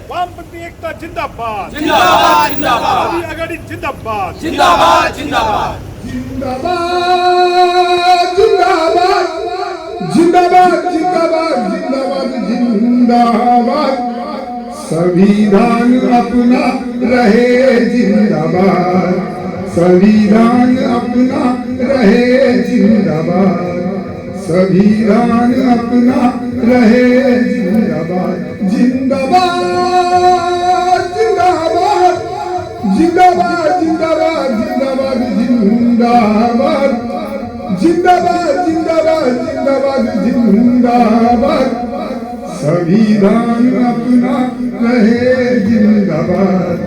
वामपंथी एकता जिंदाबाद जिंदाबाद जिंदाबाद नवी आघाडी जिंदाबाद जिंदाबाद जिंदाबाद जिंदाबाद जिंदाबाद जिंदाबाद जिंदाबाद जिंदाबाद संविधान अपना रहे जिंदाबाद संविधान अपना रहे जिंदाबाद संविधान अपना रहे जिंदाबाद जिंदाबाद जिंदाबाद जिंदाबाद जिंदाबाद जिंदाबाद जिंदाबाद जिंदाबाद जिंदाबाद जिंदाबाद संविधान अपना रहे जिंदाबाद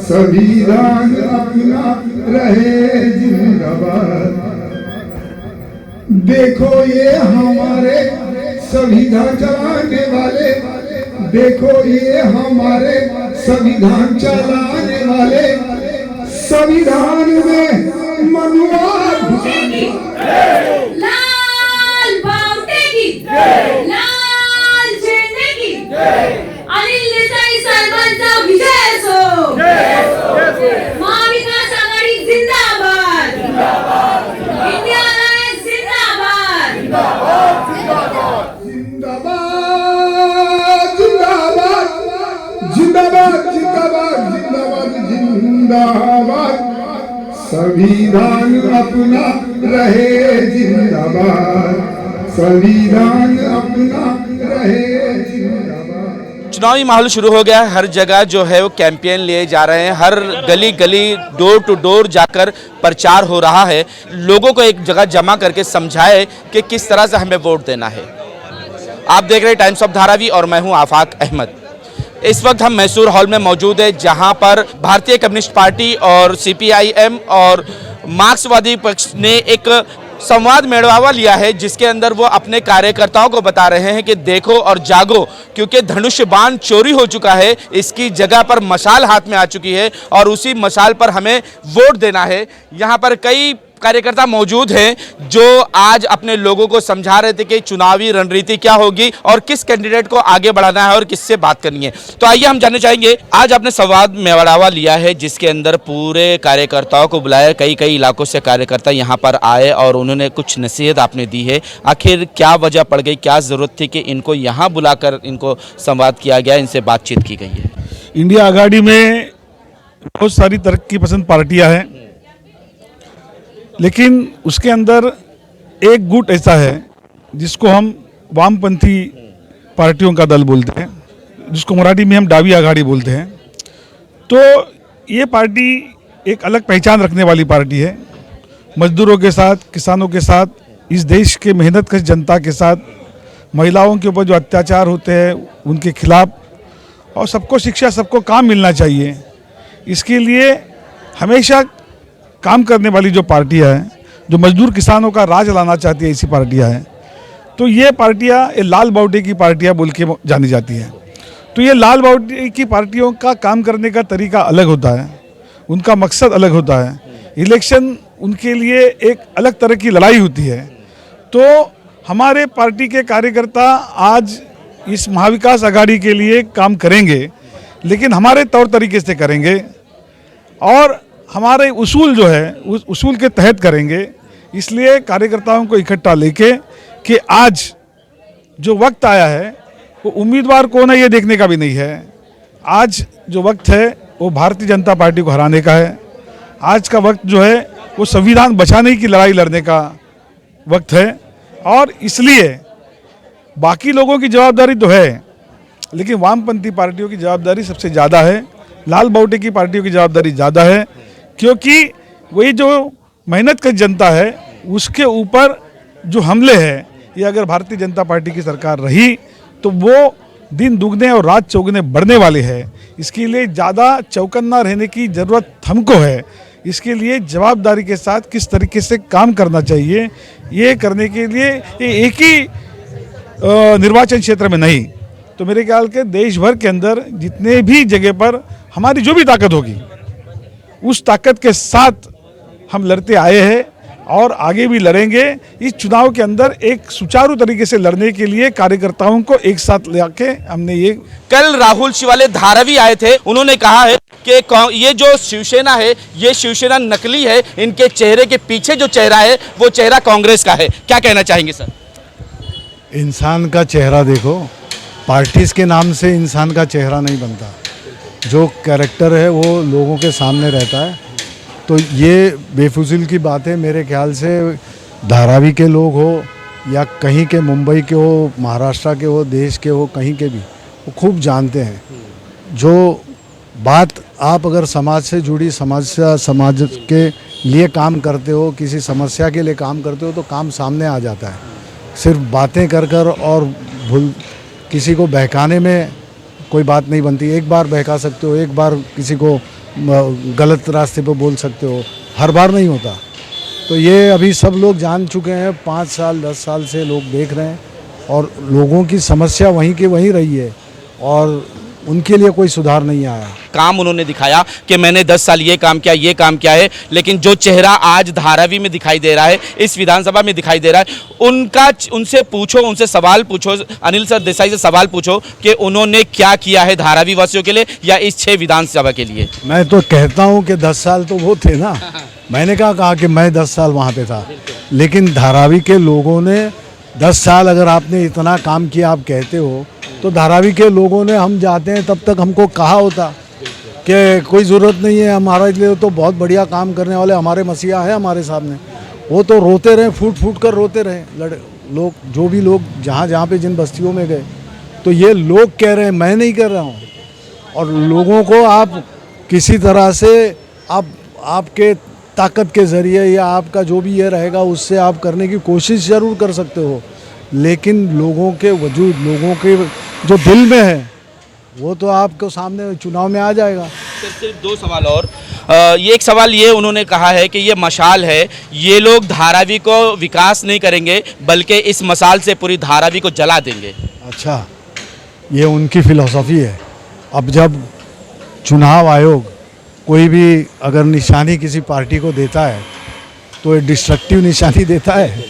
संविधान अपना रहे जिंदाबाद। देखो ये हमारे संविधान चलाने वाले, देखो ये हमारे संविधान चलाने वाले, संविधान में मनुवाद लाल बावटे की लाल झेंडे की अनिल देसाई साहेबांचा विजय असो। महाविकास आघाडी जिंदाबाद इंडिया अलायन्स जिंदाबाद जिंदाबाद जिंदाबाद जिंदाबाद जिंदाबाद जिंदाबाद संविधान अपना रहे जिंदाबाद संविधान अपना रहे जिंदाबाद। चुनावी माहौल शुरू हो गया है। हर जगह जो है वो कैंपेन लिए जा रहे हैं, हर गली गली डोर टू डोर जाकर प्रचार हो रहा है। लोगों को एक जगह जमा करके समझाए कि किस तरह से हमें वोट देना है। आप देख रहे हैं टाइम्स ऑफ धारावी और मैं हूं आफाक अहमद। इस वक्त हम मैसूर हॉल में मौजूद है, जहां पर भारतीय कम्युनिस्ट पार्टी और CPIM और मार्क्सवादी पक्ष ने एक संवाद मेलवावा लिया है, जिसके अंदर वो अपने कार्यकर्ताओं को बता रहे हैं कि देखो और जागो, क्योंकि धनुष बाण चोरी हो चुका है, इसकी जगह पर मशाल हाथ में आ चुकी है और उसी मशाल पर हमें वोट देना है। यहाँ पर कई कार्यकर्ता मौजूद हैं जो आज अपने लोगों को समझा रहे थे कि चुनावी रणनीति क्या होगी और किस कैंडिडेट को आगे बढ़ाना है और किससे बात करनी है। तो आइए हम जानना चाहेंगे, आज आपने संवाद मेलवावा लिया है जिसके अंदर पूरे कार्यकर्ताओं को बुलाया, कई इलाकों से कार्यकर्ता यहाँ पर आए और उन्होंने कुछ नसीहत आपने दी है। आखिर क्या वजह पड़ गई, क्या जरूरत थी कि इनको यहाँ बुलाकर इनको संवाद किया गया, इनसे बातचीत की गई है? इंडिया आघाड़ी में बहुत सारी तरक्की पसंद पार्टियां हैं, लेकिन उसके अंदर एक गुट ऐसा है जिसको हम वामपंथी पार्टियों का दल बोलते हैं, जिसको मराठी में हम डावी आघाड़ी बोलते हैं। तो ये पार्टी एक अलग पहचान रखने वाली पार्टी है। मजदूरों के साथ, किसानों के साथ, इस देश के मेहनतकश जनता के साथ, महिलाओं के ऊपर जो अत्याचार होते हैं उनके खिलाफ, और सबको शिक्षा, सबको काम मिलना चाहिए, इसके लिए हमेशा काम करने वाली जो पार्टियां हैं, जो मजदूर किसानों का राज लाना चाहती है, ऐसी पार्टियां हैं। तो ये पार्टियां ये लाल बावटे की पार्टियां बोल के जानी जाती हैं। तो ये लाल बावटे की पार्टियों का काम करने का तरीका अलग होता है, उनका मकसद अलग होता है, इलेक्शन उनके लिए एक अलग तरह की लड़ाई होती है। तो हमारे पार्टी के कार्यकर्ता आज इस महाविकास आघाड़ी के लिए काम करेंगे, लेकिन हमारे तौर तरीके से करेंगे और हमारे उसूल जो है उस उसूल के तहत करेंगे। इसलिए कार्यकर्ताओं को इकट्ठा लेके कि आज जो वक्त आया है वो उम्मीदवार कौन है ये देखने का भी नहीं है। आज जो वक्त है वो भारतीय जनता पार्टी को हराने का है। आज का वक्त जो है वो संविधान बचाने की लड़ाई लड़ने का वक्त है, और इसलिए बाकी लोगों की जवाबदारी तो है, लेकिन वामपंथी पार्टियों की जवाबदारी सबसे ज़्यादा है, लाल बावटे की पार्टियों की जवाबदारी ज़्यादा है, क्योंकि वही जो मेहनत की जनता है उसके ऊपर जो हमले हैं, ये अगर भारतीय जनता पार्टी की सरकार रही तो वो दिन दुगने और रात चौगुने बढ़ने वाले हैं। इसके लिए ज़्यादा चौकन्ना रहने की ज़रूरत हमको है। इसके लिए जवाबदारी के साथ किस तरीके से काम करना चाहिए, ये करने के लिए ये एक ही निर्वाचन क्षेत्र में नहीं, तो मेरे ख्याल के देश भर के अंदर जितने भी जगह पर हमारी जो भी ताकत होगी उस ताकत के साथ हम लड़ते आए हैं और आगे भी लड़ेंगे। इस चुनाव के अंदर एक सुचारू तरीके से लड़ने के लिए कार्यकर्ताओं को एक साथ लेके हमने ये कल राहुल शिवाले धारावी आए थे, उन्होंने कहा है कि ये जो शिवसेना है ये शिवसेना नकली है, इनके चेहरे के पीछे जो चेहरा है वो चेहरा कांग्रेस का है। क्या कहना चाहेंगे सर? इंसान का चेहरा देखो, पार्टीज के नाम से इंसान का चेहरा नहीं बनता, जो कैरेक्टर है वो लोगों के सामने रहता है। तो ये बेफुजिल की बात है। मेरे ख्याल से धारावी के लोग हो या कहीं के, मुंबई के हो, महाराष्ट्र के हो, देश के हो, कहीं के भी, वो खूब जानते हैं। जो बात आप अगर समाज से जुड़ी समाज के लिए काम करते हो, किसी समस्या के लिए काम करते हो, तो काम सामने आ जाता है। सिर्फ बातें कर कर और किसी को बहकाने में कोई बात नहीं बनती। एक बार बहका सकते हो, एक बार किसी को गलत रास्ते पर बोल सकते हो, हर बार नहीं होता। तो ये अभी सब लोग जान चुके हैं, 5 साल 10 साल से लोग देख रहे हैं और लोगों की समस्या वहीं की वहीं रही है और उनके लिए कोई सुधार नहीं आया। काम उन्होंने दिखाया कि मैंने 10 साल ये काम किया है, लेकिन जो चेहरा आज धारावी में दिखाई दे रहा है, इस विधानसभा में दिखाई दे रहा है, उनसे सवाल पूछो, अनिल सर देसाई से सवाल पूछो कि उन्होंने क्या किया है धारावी वासियों के लिए या इस 6 विधानसभा के लिए। मैं तो कहता हूँ कि 10 साल तो वो थे ना, मैंने कहा कि मैं 10 साल वहाँ पे था, लेकिन धारावी के लोगों ने 10 साल अगर आपने इतना काम किया आप कहते हो, तो धारावी के लोगों ने, हम जाते हैं तब तक हमको कहा होता कि कोई ज़रूरत नहीं है, हमारे लिए तो बहुत बढ़िया काम करने वाले हमारे मसीहा है हमारे सामने। वो तो रोते रहे, फूट फूट कर रोते रहे लोग, जो भी लोग जहाँ जहाँ पे जिन बस्तियों में गए। तो ये लोग कह रहे हैं, मैं नहीं कर रहा हूँ। और लोगों को आप किसी तरह से आपके ताकत के ज़रिए या आपका जो भी ये रहेगा उससे आप करने की कोशिश ज़रूर कर सकते हो, लेकिन लोगों के वजूद, लोगों के जो दिल में है वो तो आपको सामने चुनाव में आ जाएगा। सिर्फ 2 सवाल और। ये एक सवाल ये उन्होंने कहा है कि ये मशाल है, ये लोग धारावी को विकास नहीं करेंगे बल्कि इस मशाल से पूरी धारावी को जला देंगे। अच्छा, ये उनकी फिलॉसफी है। अब जब चुनाव आयोग कोई भी अगर निशानी किसी पार्टी को देता है तो ये डिस्ट्रक्टिव निशानी देता है।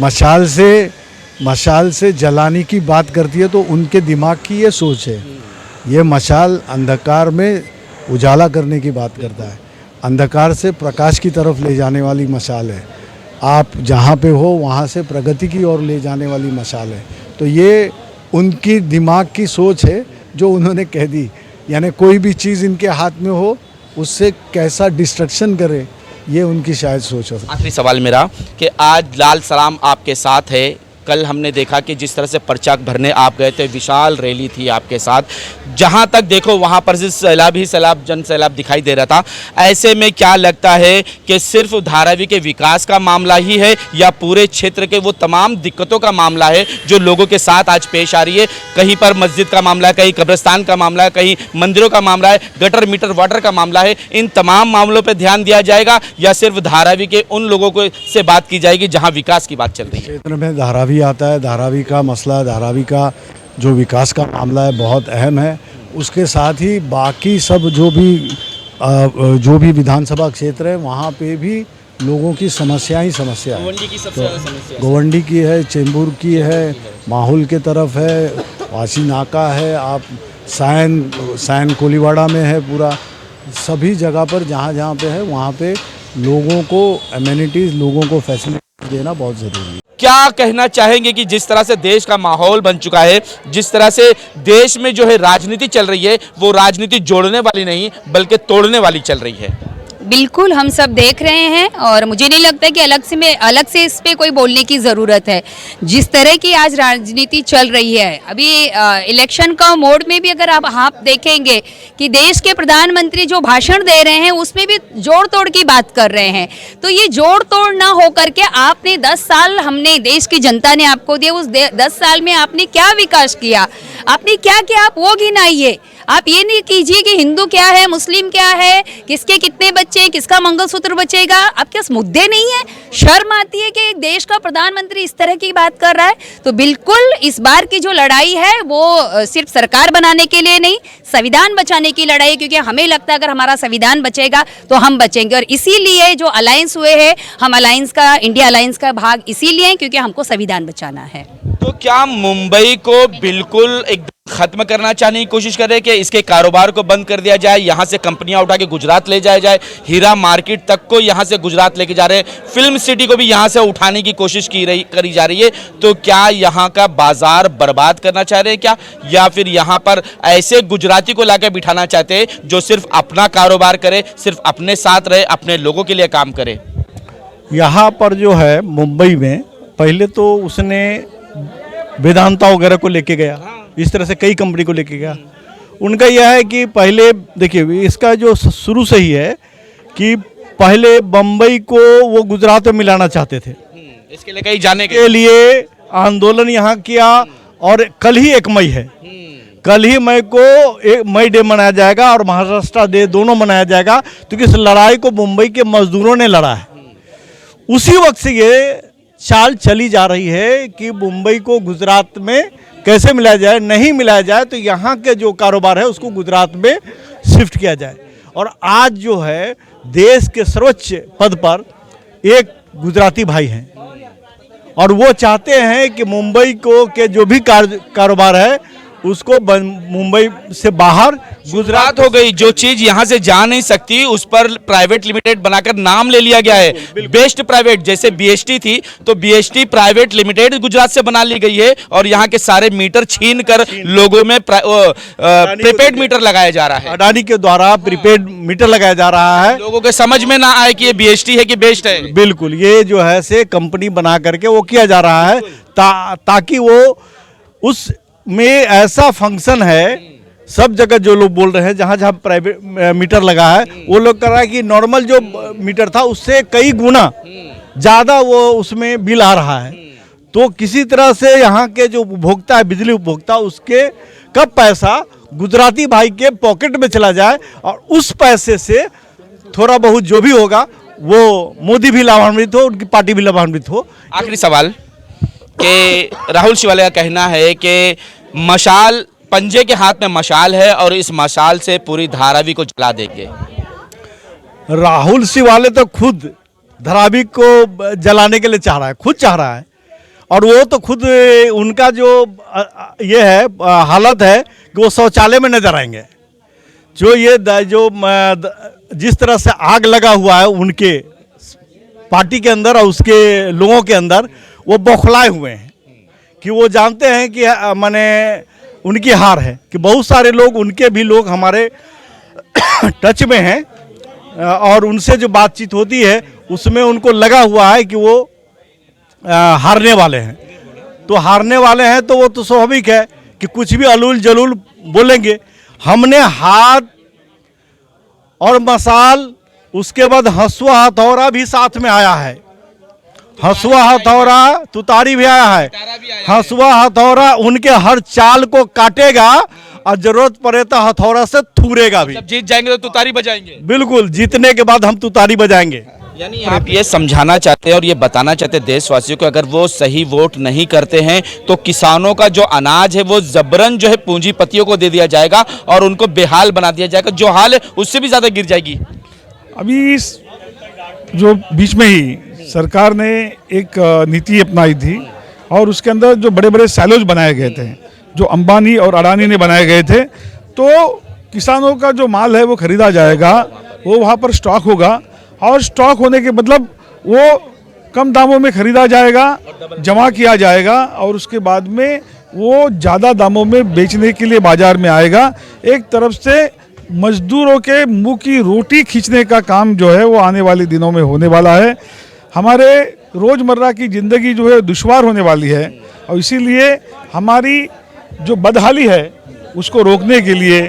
मशाल से जलाने की बात करती है तो उनके दिमाग की ये सोच है। ये मशाल अंधकार में उजाला करने की बात करता है, अंधकार से प्रकाश की तरफ ले जाने वाली मशाल है। आप जहाँ पे हो वहाँ से प्रगति की ओर ले जाने वाली मशाल है। तो ये उनकी दिमाग की सोच है जो उन्होंने कह दी, यानी कोई भी चीज़ इनके हाथ में हो उससे कैसा डिस्ट्रक्शन करे, ये उनकी शायद सोच हो। आखिरी सवाल मेरा कि आज लाल सलाम आपके साथ है, कल हमने देखा कि जिस तरह से पर्चा भरने आप गए थे, विशाल रैली थी आपके साथ, जहां तक देखो वहां पर सैलाब ही सैलाब, जन सैलाब दिखाई दे रहा था। ऐसे में क्या लगता है कि सिर्फ धारावी के विकास का मामला ही है या पूरे क्षेत्र के वो तमाम दिक्कतों का मामला है जो लोगों के साथ आज पेश आ रही है? कहीं पर मस्जिद का मामला है, कहीं कब्रिस्तान का मामला है, कहीं मंदिरों का मामला है, गटर मीटर वाटर का मामला है। इन तमाम मामलों पर ध्यान दिया जाएगा या सिर्फ धारावी के उन लोगों को से बात की जाएगी जहाँ विकास की बात चल रही है? क्षेत्र में धारावी आता है, धारावी का मसला, धारावी का जो विकास का मामला है बहुत अहम है। उसके साथ ही बाकी सब जो भी विधानसभा क्षेत्र है वहाँ पे भी लोगों की समस्या ही समस्या है। गोवंडी की सबसे ज़्यादा समस्या, गोवंडी की है, चेंबूर की है, माहौल के तरफ है, वासी नाका है, आप सायन कोलीवाड़ा में है, पूरा सभी जगह पर जहाँ जहाँ पे है वहाँ पे लोगों को एमिनिटीज़, लोगों को फैसिलिटी देना बहुत ज़रूरी है। क्या कहना चाहेंगे कि जिस तरह से देश का माहौल बन चुका है, जिस तरह से देश में जो है राजनीति चल रही है, वो राजनीति जोड़ने वाली नहीं बल्कि तोड़ने वाली चल रही है? बिल्कुल, हम सब देख रहे हैं और मुझे नहीं लगता कि अलग से इस पे कोई बोलने की ज़रूरत है। जिस तरह की आज राजनीति चल रही है, अभी इलेक्शन का मोड में भी अगर आप देखेंगे कि देश के प्रधानमंत्री जो भाषण दे रहे हैं उसमें भी जोड़ तोड़ की बात कर रहे हैं। तो ये जोड़ तोड़ ना हो करके आपने 10 साल, हमने देश की जनता ने आपको दिए, उस 10 साल में आपने क्या विकास किया, आपने क्या किया, आप वो गिनाइए। आप ये नहीं कीजिए कि हिंदू क्या है, मुस्लिम क्या है, किसके कितने बच्चे, किसका मंगलसूत्र बचेगा। आपके पास मुद्दे नहीं है। शर्म आती है कि एक देश का प्रधानमंत्री इस तरह की बात कर रहा है। तो बिल्कुल इस बार की जो लड़ाई है वो सिर्फ सरकार बनाने के लिए नहीं, संविधान बचाने की लड़ाई है, क्योंकि हमें लगता है अगर हमारा संविधान बचेगा तो हम बचेंगे। और इसीलिए जो अलायंस हुए हैं, हम अलायंस का, इंडिया अलायंस का भाग इसीलिए हैं क्योंकि हमको संविधान बचाना है। तो क्या मुंबई को बिल्कुल एक खत्म करना चाहने की कोशिश कर रहे हैं कि इसके कारोबार को बंद कर दिया जाए, यहाँ से कंपनियां उठा के गुजरात ले जाया जाए, हीरा मार्केट तक को यहाँ से गुजरात लेके जा रहे हैं, फिल्म सिटी को भी यहाँ से उठाने की कोशिश करी जा रही है। तो क्या यहाँ का बाजार बर्बाद करना चाह रहे हैं क्या, या फिर यहाँ पर ऐसे गुजराती को लाकर बिठाना चाहते हैं जो सिर्फ अपना कारोबार करे, सिर्फ अपने साथ रहे, अपने लोगों के लिए काम करे? यहाँ पर जो है मुंबई में पहले तो उसने वेदांता वगैरह को लेके गया, इस तरह से कई कंपनी को लेके गया। उनका यह है कि पहले देखिए, इसका जो शुरू से ही है कि पहले बम्बई को वो गुजरात में मिलाना चाहते थे, इसके लिए कहीं जाने के लिए आंदोलन यहाँ किया। और कल ही 1 मई है, कल ही मई को 1 मई डे मनाया जाएगा और महाराष्ट्र डे, दोनों मनाया जाएगा, क्योंकि इस लड़ाई को मुंबई के मजदूरों ने लड़ा है। उसी वक्त से ये चाल चली जा रही है कि मुंबई को गुजरात में कैसे मिलाया जाए, नहीं मिलाया जाए तो यहाँ के जो कारोबार है उसको गुजरात में शिफ्ट किया जाए। और आज जो है देश के सर्वोच्च पद पर एक गुजराती भाई हैं और वो चाहते हैं कि मुंबई को के जो भी कारोबार है उसको मुंबई से बाहर गुजरात हो गई। जो चीज यहाँ से जा नहीं सकती उस पर प्राइवेट लिमिटेड बनाकर नाम ले लिया गया है, बेस्ट प्राइवेट। जैसे बीएसटी थी तो बीएसटी प्राइवेट लिमिटेड गुजरात से बना ली गई है और यहाँ के सारे मीटर छीन कर लोगों में प्रीपेड मीटर लगाया जा रहा है। अडानी के द्वारा प्रीपेड मीटर लगाया जा रहा है। लोगों के समझ में ना आए कि ये बीएसटी है कि बेस्ट है। बिल्कुल, ये जो है से कंपनी बना करके वो किया जा रहा है ताकि वो उस में ऐसा फंक्शन है, सब जगह जो लोग बोल रहे हैं जहाँ जहाँ प्राइवेट मीटर लगा है वो लोग कर रहा है कि नॉर्मल जो मीटर था उससे कई गुना ज़्यादा वो उसमें बिल आ रहा है। तो किसी तरह से यहाँ के जो उपभोक्ता है, बिजली उपभोक्ता, उसके कब पैसा गुजराती भाई के पॉकेट में चला जाए और उस पैसे से थोड़ा बहुत जो भी होगा वो मोदी भी लाभान्वित हो, उनकी पार्टी भी लाभान्वित हो। आखिरी सवाल कि राहुल शिवालिया का कहना है कि मशाल, पंजे के हाथ में मशाल है और इस मशाल से पूरी धारावी को जला देंगे। राहुल शिवालिया तो खुद धारावी को जलाने के लिए चाह रहा है, खुद चाह रहा है। और वो तो खुद उनका जो ये है हालत है कि वो शौचालय में नजर आएंगे। जो ये जो जिस तरह से आग लगा हुआ है उनके पार्टी के अंदर और उसके लोगों के अंदर, वो बौखलाए हुए हैं कि वो जानते हैं कि माने उनकी हार है। कि बहुत सारे लोग, उनके भी लोग हमारे टच में हैं और उनसे जो बातचीत होती है उसमें उनको लगा हुआ है कि वो हारने वाले हैं। तो हारने वाले हैं तो वो तो स्वाभाविक है कि कुछ भी अलूल जलूल बोलेंगे। हमने हाथ और मसाल, उसके बाद हंसुआ हथौड़ा भी साथ में आया है। हंसुआ हथौड़ा, तुतारी भी आया है। हंसुआ हथौड़ा उनके हर चाल को काटेगा और जरूरत पड़े तो हथौड़ा से थूरेगा भी। जब जीत जाएंगे तो तुतारी बजाएंगे। बिल्कुल, जीतने के बाद हम तुतारी बजाएंगे। यानी आप ये समझाना चाहते हैं और ये बताना चाहते हैं देशवासियों को, अगर वो सही वोट नहीं करते हैं तो किसानों का जो अनाज है वो जबरन जो है पूंजीपतियों को दे दिया जाएगा और उनको बेहाल बना दिया जाएगा। जो हाल है उससे भी ज्यादा गिर जाएगी। अभी जो बीच में ही सरकार ने एक नीति अपनाई थी और उसके अंदर जो बड़े बड़े सैलोज बनाए गए थे, जो अंबानी और अडानी ने बनाए गए थे, तो किसानों का जो माल है वो खरीदा जाएगा, वो वहाँ पर स्टॉक होगा और स्टॉक होने के मतलब वो कम दामों में खरीदा जाएगा, जमा किया जाएगा और उसके बाद में वो ज़्यादा दामों में बेचने के लिए बाज़ार में आएगा। एक तरफ से मजदूरों के मुंह की रोटी खींचने का काम जो है वो आने वाले दिनों में होने वाला है। हमारे रोज़मर्रा की ज़िंदगी जो है दुश्वार होने वाली है और इसीलिए हमारी जो बदहाली है उसको रोकने के लिए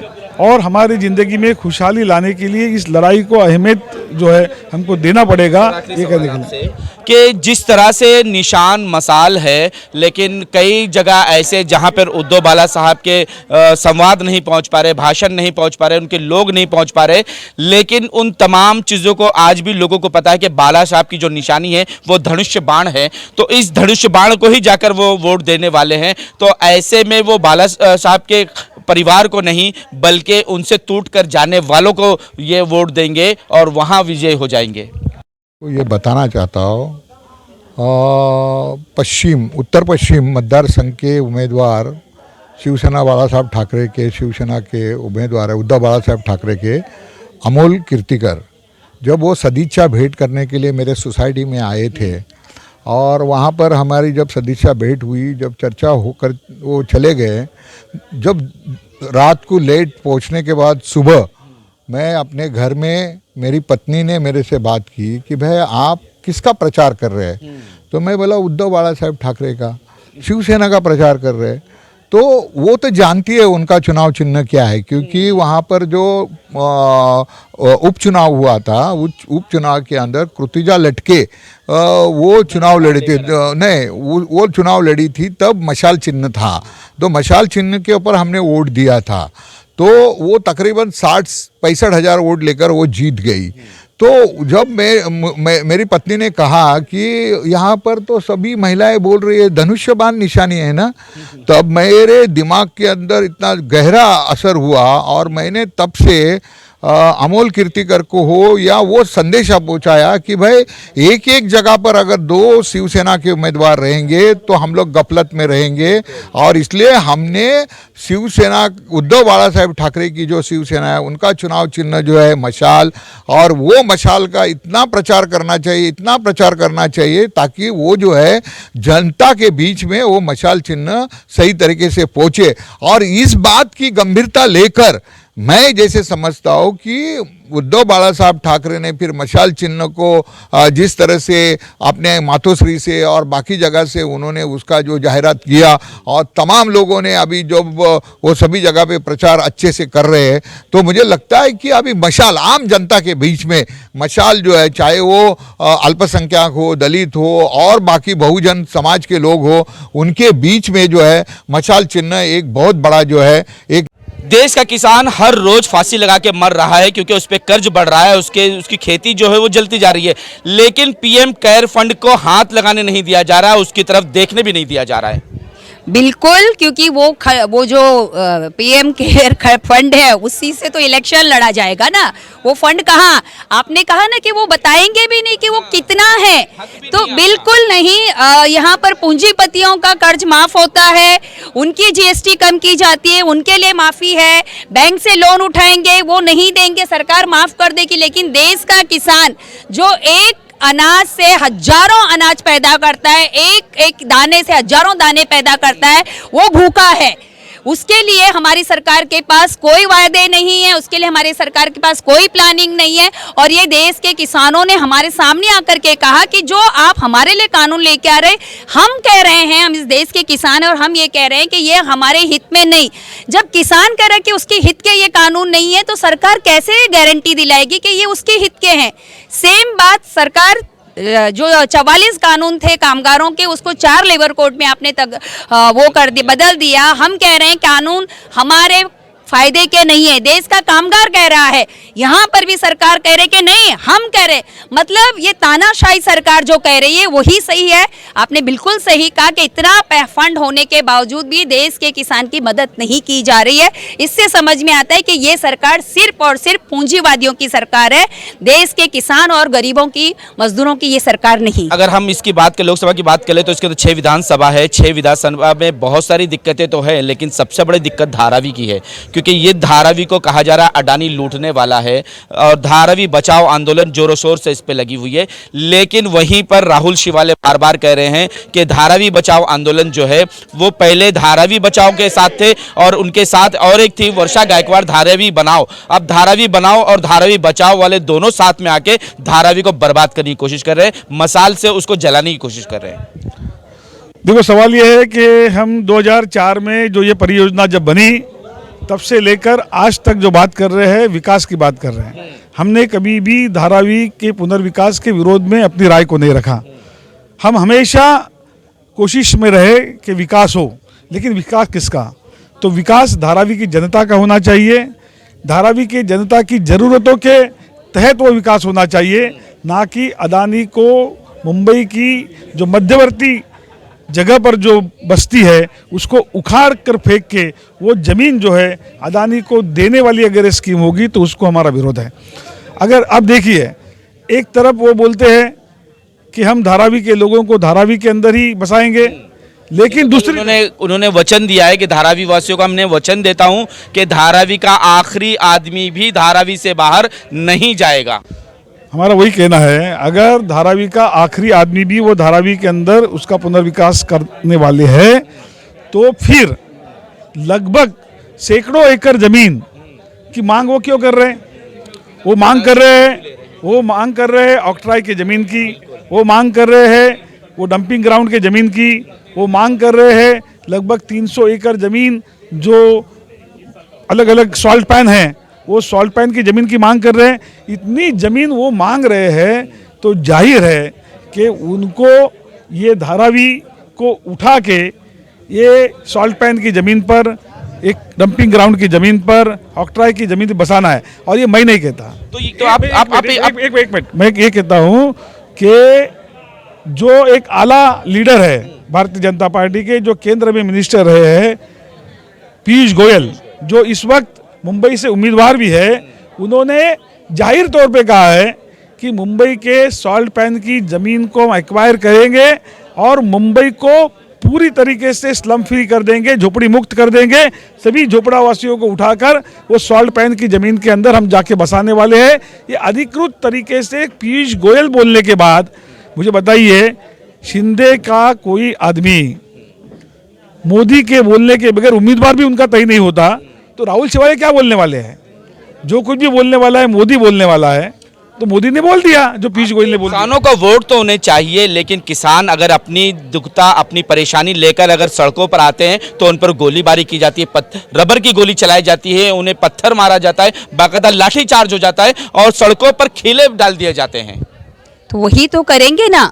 और हमारी ज़िंदगी में खुशहाली लाने के लिए इस लड़ाई को अहमियत जो है हमको देना पड़ेगा। ये कहने के लिए कि जिस तरह से निशान मसाल है, लेकिन कई जगह ऐसे जहां पर उद्धव बाला साहब के संवाद नहीं पहुंच पा रहे, भाषण नहीं पहुंच पा रहे, उनके लोग नहीं पहुंच पा रहे, लेकिन उन तमाम चीज़ों को आज भी लोगों को पता है कि बाला साहब की जो निशानी है वो धनुष्य बाण है, तो इस धनुष्य बाण को ही जाकर वो वोट देने वाले हैं। तो ऐसे में वो बाला साहब के परिवार को नहीं बल्कि उनसे टूट कर जाने वालों को ये वोट देंगे और वहाँ विजय हो जाएंगे। तो ये बताना चाहता हूँ, उत्तर पश्चिम मतदार संघ के उम्मीदवार शिवसेना बाला साहब ठाकरे के, शिवसेना के उम्मीदवार है उद्धव बाला साहब ठाकरे के अमोल कीर्तिकर, जब वो सदिच्छा भेंट करने के लिए मेरे सोसाइटी में आए थे और वहाँ पर हमारी जब सदिच्छा भेंट हुई, जब चर्चा होकर वो चले गए, जब रात को लेट पहुँचने के बाद सुबह मैं अपने घर में, मेरी पत्नी ने मेरे से बात की कि भाई आप किसका प्रचार कर रहे हैं, तो मैं बोला उद्धव बाला साहब ठाकरे का, शिवसेना का प्रचार कर रहे हैं। तो वो तो जानती है उनका चुनाव चिन्ह क्या है, क्योंकि वहाँ पर जो उपचुनाव हुआ था, उपचुनाव के अंदर कृतिजा लटके वो चुनाव लड़ी थी, नहीं वो चुनाव लड़ी थी, तब मशाल चिन्ह था, तो मशाल चिन्ह के ऊपर हमने वोट दिया था, तो वो तकरीबन 65 हज़ार वोट लेकर वो जीत गई। तो जब मेरी पत्नी ने कहा कि यहाँ पर तो सभी महिलाएं बोल रही है धनुष्य बाण निशानी है ना, तब मेरे दिमाग के अंदर इतना गहरा असर हुआ और मैंने तब से अमोल कीर्तिकर को हो या वो संदेशा पहुंचाया कि भाई एक एक जगह पर अगर 2 शिवसेना के उम्मीदवार रहेंगे तो हम लोग गफलत में रहेंगे, और इसलिए हमने शिवसेना उद्धव बाला साहब ठाकरे की जो शिवसेना है उनका चुनाव चिन्ह जो है मशाल, और वो मशाल का इतना प्रचार करना चाहिए, इतना प्रचार करना चाहिए ताकि वो जो है जनता के बीच में वो मशाल चिन्ह सही तरीके से पहुँचे। और इस बात की गंभीरता लेकर मैं जैसे समझता हूँ कि उद्धव बाला साहब ठाकरे ने फिर मशाल चिन्ह को जिस तरह से अपने मातोश्री से और बाकी जगह से उन्होंने उसका जो जाहिरात किया, और तमाम लोगों ने अभी जब वो सभी जगह पे प्रचार अच्छे से कर रहे हैं, तो मुझे लगता है कि अभी मशाल आम जनता के बीच में मशाल जो है, चाहे वो अल्पसंख्यक हो, दलित हो और बाकी बहुजन समाज के लोग हो, उनके बीच में जो है मशाल चिन्ह एक बहुत बड़ा जो है एक देश का किसान हर रोज फांसी लगा के मर रहा है क्योंकि उस पर कर्ज बढ़ रहा है, उसकी खेती जो है वो जलती जा रही है, लेकिन पीएम केयर फंड को हाथ लगाने नहीं दिया जा रहा है, उसकी तरफ देखने भी नहीं दिया जा रहा है। बिल्कुल, क्योंकि वो जो पीएम केयर फंड है उसी से तो इलेक्शन लड़ा जाएगा ना। वो फंड कहाँ, आपने कहा ना कि वो बताएंगे भी नहीं कि वो कितना है, तो बिल्कुल नहीं। यहाँ पर पूंजीपतियों का कर्ज माफ होता है, उनकी जीएसटी कम की जाती है, उनके लिए माफी है। बैंक से लोन उठाएंगे वो नहीं देंगे, सरकार माफ कर देगी, लेकिन देश का किसान जो एक अनाज से हजारों अनाज पैदा करता है, एक एक दाने से हजारों दाने पैदा करता है, वो भूखा है। उसके लिए हमारी सरकार के पास कोई वायदे नहीं है, उसके लिए हमारी सरकार के पास कोई प्लानिंग नहीं है। और ये देश के किसानों ने हमारे सामने आकर के कहा कि जो आप हमारे लिए कानून लेके आ रहे, हम कह रहे हैं, हम इस देश के किसान हैं और हम ये कह रहे हैं कि ये हमारे हित में नहीं। जब किसान कह रहा है कि उसके हित के ये कानून नहीं है, तो सरकार कैसे गारंटी दिलाएगी कि ये उसके हित के हैं। सेम बात सरकार जो 44 कानून थे कामगारों के, उसको 4 लेबर कोड में आपने वो कर दिया, बदल दिया। हम कह रहे हैं कानून हमारे फायदे के नहीं है, देश का कामगार कह रहा है, यहाँ पर भी सरकार कह रहे कि नहीं, हम कह रहे। मतलब ये तानाशाही सरकार जो कह रही है वही सही है। आपने बिल्कुल सही कहा कि इतना फंड होने के बावजूद भी देश के किसान की मदद नहीं की जा रही है। इससे समझ में आता है कि ये सरकार सिर्फ और सिर्फ पूंजीवादियों की सरकार है, देश के किसान और गरीबों की, मजदूरों की ये सरकार नहीं। अगर हम इसकी बात करें, लोकसभा की बात करें, तो इसके तो 6 विधानसभा है, 6 विधानसभा में बहुत सारी दिक्कतें तो है, लेकिन सबसे बड़ी दिक्कत धारावी की है, क्योंकि ये धारावी को कहा जा रहा है अडानी लूटने वाला है, और धारावी बचाओ आंदोलन जोरों शोर से इस पे लगी हुई है। लेकिन वहीं पर राहुल शिवाले बार बार कह रहे हैं कि धारावी बचाओ आंदोलन जो है वो पहले धारावी बचाओ के साथ थे, और उनके साथ और एक थी वर्षा गायकवाड़ धारावी बनाओ। अब धारावी बनाओ और धारावी बचाओ वाले दोनों साथ में आके धारावी को बर्बाद करने की कोशिश कर रहे हैं, मसाल से उसको जलाने की कोशिश कर रहे हैं। देखो, सवाल ये है कि हम 2004 में जो ये परियोजना जब बनी तब से लेकर आज तक जो बात कर रहे हैं विकास की बात कर रहे हैं। हमने कभी भी धारावी के पुनर्विकास के विरोध में अपनी राय को नहीं रखा। हम हमेशा कोशिश में रहे कि विकास हो, लेकिन विकास किसका? तो विकास धारावी की जनता का होना चाहिए। धारावी की जनता की ज़रूरतों के तहत वो विकास होना चाहिए, ना कि अदानी को मुंबई की जो मध्यवर्ती जगह पर जो बस्ती है उसको उखाड़ कर फेंक के वो ज़मीन जो है अदानी को देने वाली अगर स्कीम होगी तो उसको हमारा विरोध है। अगर अब देखिए, एक तरफ वो बोलते हैं कि हम धारावी के लोगों को धारावी के अंदर ही बसाएंगे, लेकिन दूसरी उन्होंने वचन दिया है कि धारावी वासियों को हमने वचन देता हूं कि धारावी का आखिरी आदमी भी धारावी से बाहर नहीं जाएगा। हमारा वही कहना है, अगर धारावी का आखिरी आदमी भी वो धारावी के अंदर उसका पुनर्विकास करने वाले हैं तो फिर लगभग सैकड़ों एकड़ जमीन की मांग वो क्यों कर रहे हैं? वो मांग कर रहे हैं ऑक्ट्राई के ज़मीन की, वो मांग कर रहे हैं वो डंपिंग ग्राउंड के ज़मीन की, वो मांग कर रहे हैं लगभग 300 एकड़ ज़मीन जो अलग अलग सॉल्ट पैन हैं वो सॉल्ट पैन की ज़मीन की मांग कर रहे हैं। इतनी ज़मीन वो मांग रहे हैं तो जाहिर है कि उनको ये धारावी को उठा के ये सॉल्ट पैन की ज़मीन पर, एक डंपिंग ग्राउंड की ज़मीन पर, ऑक्ट्राई की ज़मीन पर बसाना है। और ये मैं नहीं कहता, तो आप एक मिनट, मैं ये कहता हूँ कि जो एक आला लीडर है भारतीय जनता पार्टी के, जो केंद्र में मिनिस्टर रहे हैं पीयूष गोयल, जो इस वक्त मुंबई से उम्मीदवार भी है, उन्होंने जाहिर तौर पे कहा है कि मुंबई के सॉल्ट पैन की ज़मीन को हम एक्वायर करेंगे और मुंबई को पूरी तरीके से स्लम फ्री कर देंगे, झोपड़ी मुक्त कर देंगे। सभी झोपड़ा वासियों को उठाकर वो सॉल्ट पैन की ज़मीन के अंदर हम जाके बसाने वाले हैं। ये अधिकृत तरीके से पीयूष गोयल बोलने के बाद मुझे बताइए, शिंदे का कोई आदमी मोदी के बोलने के बगैर उम्मीदवार भी उनका तय नहीं होता तो राहुल शिवाले क्या बोलने वाले हैं? जो कुछ भी बोलने वाला है मोदी बोलने वाला है, तो मोदी ने बोल दिया जो पीयूष गोयल ने बोल दिया। किसानों का वोट तो उन्हें चाहिए, लेकिन किसान अगर अपनी दुखता, अपनी परेशानी लेकर अगर सड़कों पर आते हैं तो उन पर गोलीबारी की जाती है, रबर की गोली चलाई जाती है, उन्हें पत्थर मारा जाता है, बाकायदा लाठी चार्ज हो जाता है और सड़कों पर खीले डाल दिए जाते हैं। तो वही तो करेंगे ना,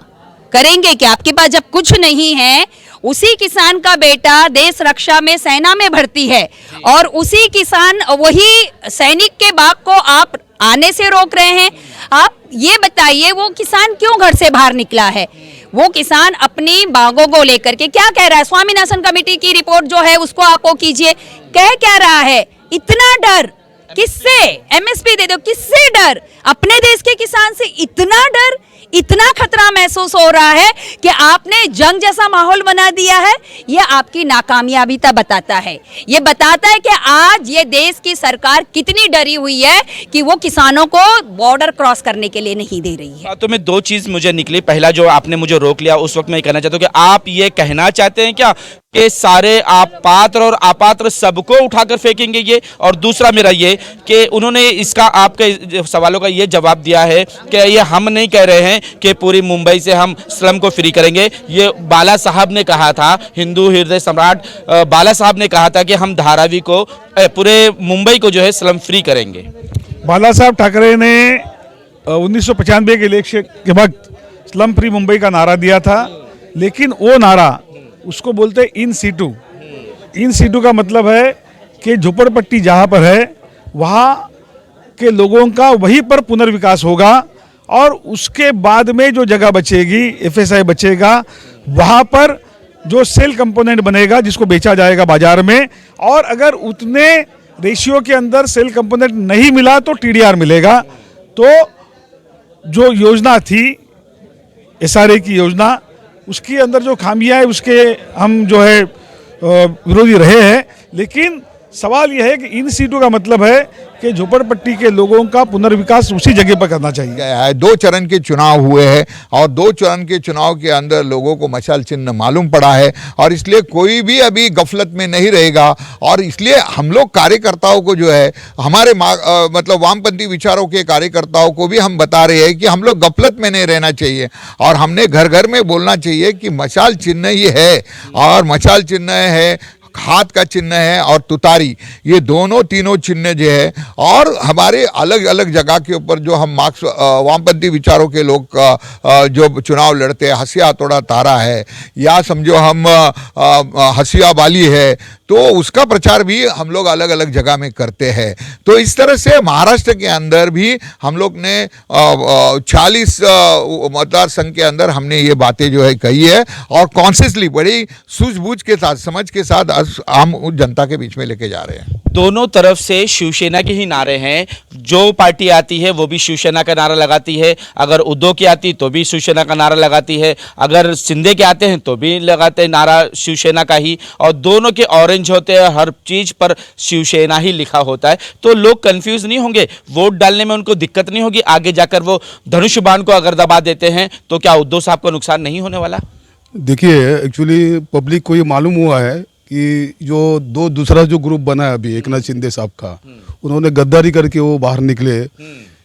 करेंगे कि आपके पास जब कुछ नहीं है, उसी किसान का बेटा देश रक्षा में सेना में भर्ती है और उसी किसान, वही सैनिक के बाग को आप आने से रोक रहे हैं। आप ये बताइए वो किसान क्यों घर से बाहर निकला है? वो किसान अपनी बागों को लेकर के क्या कह रहा है? स्वामीनाथन कमेटी की रिपोर्ट जो है उसको आपको कीजिए, कह क्या रहा है? इतना डर किससे? एमएसपी दे दो, किससे डर? अपने देश के किसान से इतना डर, इतना खतरा महसूस हो रहा है कि आपने जंग जैसा माहौल बना दिया है। ये आपकी नाकामयाबी तब बताता है, ये बताता है कि आज ये देश की सरकार कितनी डरी हुई है कि वो किसानों को बॉर्डर क्रॉस करने के लिए नहीं दे रही है। तो मैं दो चीज मुझे निकली, पहला जो आपने मुझे रोक लिया उस वक्त मैं कहना चाहता हूँ कि आप ये कहना चाहते हैं क्या कि सारे आप पात्र और अपात्र सबको उठाकर फेंकेंगे ये? और दूसरा मेरा ये कि उन्होंने इसका आपके सवालों का ये जवाब दिया है कि ये हम नहीं कह रहे हैं कि पूरी मुंबई से हम स्लम को फ्री करेंगे। ये बाला साहब ने कहा था, हिंदू हृदय सम्राट बाला साहब ने कहा था कि हम धारावी को, पूरे मुंबई को जो है स्लम फ्री करेंगे। बाला साहब ठाकरे ने 1995 के इलेक्शन के वक्त स्लम फ्री मुंबई का नारा दिया था, लेकिन वो नारा उसको बोलते हैं इन सीटू। इन सीटू का मतलब है कि झोपड़पट्टी जहाँ पर है वहाँ के लोगों का वहीं पर पुनर्विकास होगा और उसके बाद में जो जगह बचेगी, एफएसआई बचेगा, वहाँ पर जो सेल कंपोनेंट बनेगा जिसको बेचा जाएगा बाजार में, और अगर उतने रेशियो के अंदर सेल कंपोनेंट नहीं मिला तो टीडीआर मिलेगा। तो जो योजना थी एसआरए की योजना, उसके अंदर जो खामियां है उसके हम जो है विरोधी रहे हैं, लेकिन सवाल यह है कि इन सीटों का मतलब है कि झोपड़पट्टी के लोगों का पुनर्विकास उसी जगह पर करना चाहिए। 2 चरण के चुनाव हुए हैं और 2 चरण के चुनाव के अंदर लोगों को मशाल चिन्ह मालूम पड़ा है और इसलिए कोई भी अभी गफलत में नहीं रहेगा। और इसलिए हम लोग कार्यकर्ताओं को जो है, हमारे मतलब वामपंथी विचारों के कार्यकर्ताओं को भी हम बता रहे हैं कि हम लोग गफलत में नहीं रहना चाहिए और हमने घर घर में बोलना चाहिए कि मशाल चिन्ह ये है और मशाल चिन्ह है, हाथ का चिन्ह है और तुतारी, ये दोनों तीनों चिन्ह जो है, और हमारे अलग अलग जगह के ऊपर जो हम मार्क्स वामपंथी विचारों के लोग जो चुनाव लड़ते हैं, हसिया हथौड़ा तारा है या समझो हम हसिया वाली है, तो उसका प्रचार भी हम लोग अलग अलग जगह में करते हैं। तो इस तरह से महाराष्ट्र के अंदर भी हम लोग ने 40 मतदार संघ के अंदर हमने ये बातें जो है कही है, और कॉन्शियसली बड़ी सूझबूझ के साथ, समझ के साथ हम जनता के बीच में लेके जा रहे हैं। दोनों तरफ से शिवसेना के ही नारे हैं। जो पार्टी आती है वो भी शिवसेना का नारा लगाती है, अगर उद्धव की आती तो भी शिवसेना का नारा लगाती है, अगर शिंदे के आते हैं तो भी लगाते हैं नारा शिवसेना का ही, और दोनों के ऑरेंज होते हैं, हर चीज पर शिवसेना ही लिखा होता है। तो लोग कंफ्यूज नहीं होंगे, वोट डालने में उनको दिक्कत नहीं होगी। आगे जाकर वो धनुष बाण को अगर दबा देते हैं तो क्या उद्धव साहब को नुकसान नहीं होने वाला? देखिए, एक्चुअली पब्लिक को ये मालूम हुआ है कि जो दूसरा जो ग्रुप बना है अभी एकनाथ शिंदे साहब का, उन्होंने गद्दारी करके वो बाहर निकले।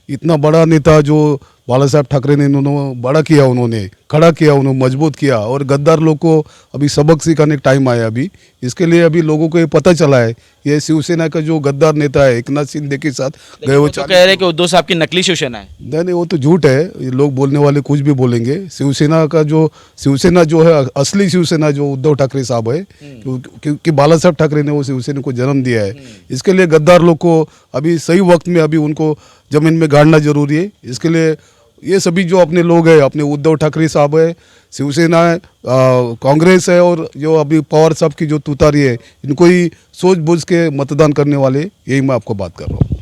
इतना बड़ा नेता जो बाला साहब ठाकरे ने उन्होंने बड़ा किया, उन्होंने खड़ा किया, उन्होंने मजबूत किया, और गद्दार लोग को अभी सबक सिखाने का टाइम आया अभी। इसके लिए अभी लोगों को ये पता चला है, ये शिवसेना का जो गद्दार नेता है एकनाथ शिंदे के साथ गए, वो तो कह रहे हैं कि उद्धव साहब की नकली शिवसेना है। नहीं, वो तो झूठ है। ये लोग बोलने वाले कुछ भी बोलेंगे। शिवसेना जो है असली शिवसेना जो उद्धव ठाकरे साहब है, क्योंकि बाला साहब ठाकरे ने वो शिवसेना को जन्म दिया है। इसके लिए गद्दार लोग को अभी सही वक्त में अभी उनको जमीन में गाड़ना जरूरी है। इसके लिए ये सभी जो अपने लोग हैं, अपने उद्धव ठाकरे साहब है, शिवसेना है, कांग्रेस है, और जो अभी पवार साहब की जो तुतारी है, इनको ही सोच बूझ के मतदान करने वाले, यही मैं आपको बात कर रहा हूँ।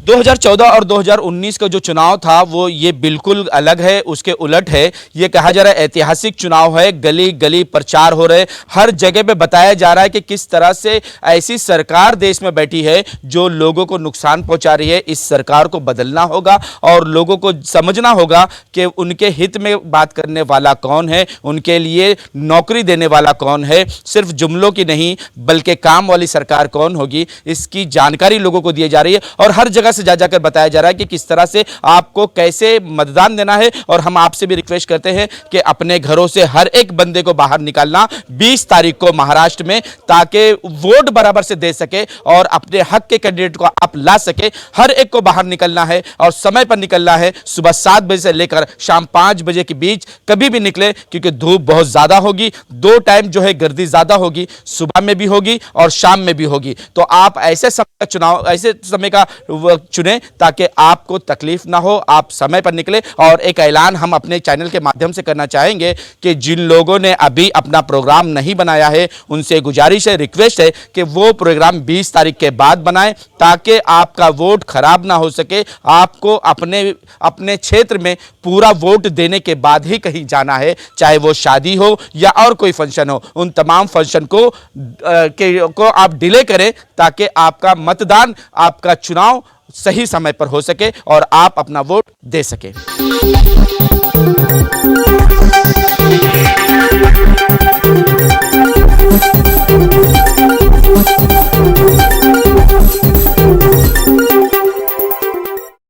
2014 और 2019 का जो चुनाव था वो ये बिल्कुल अलग है, उसके उलट है। ये कहा जा रहा है ऐतिहासिक चुनाव है, गली गली प्रचार हो रहे, हर जगह पे बताया जा रहा है कि किस तरह से ऐसी सरकार देश में बैठी है जो लोगों को नुकसान पहुंचा रही है। इस सरकार को बदलना होगा और लोगों को समझना होगा कि उनके हित में बात करने वाला कौन है, उनके लिए नौकरी देने वाला कौन है। सिर्फ जुमलों की नहीं बल्कि काम वाली सरकार कौन होगी, इसकी जानकारी लोगों को दी जा रही है, और हर जगह से जाकर बताया जा रहा है कि किस तरह से आपको कैसे मतदान देना है। और हम आपसे भी रिक्वेस्ट करते हैं कि अपने घरों से हर एक बंदे को बाहर निकालना 20 तारीख को महाराष्ट्र में, ताकि वोट बराबर से दे सके और अपने हक के कैंडिडेट को आप ला सके। हर एक को बाहर निकलना है और समय पर निकलना है। सुबह 7 बजे से लेकर शाम 5 बजे के बीच कभी भी निकले, क्योंकि धूप बहुत ज्यादा होगी। 2 टाइम जो है गर्दी ज्यादा होगी, सुबह में भी होगी और शाम में भी होगी। तो आप ऐसे समय का चुने ताकि आपको तकलीफ ना हो, आप समय पर निकले। और एक ऐलान हम अपने चैनल के माध्यम से करना चाहेंगे कि जिन लोगों ने अभी अपना प्रोग्राम नहीं बनाया है, उनसे गुजारिश है, रिक्वेस्ट है कि वो प्रोग्राम 20 तारीख के बाद बनाएं, ताकि आपका वोट खराब ना हो सके। आपको अपने क्षेत्र में पूरा वोट देने के बाद ही कहीं जाना है, चाहे वो शादी हो या और कोई फंक्शन हो। उन तमाम फंक्शन को आप डिले करें ताकि आपका मतदान, आपका चुनाव सही समय पर हो सके और आप अपना वोट दे सके।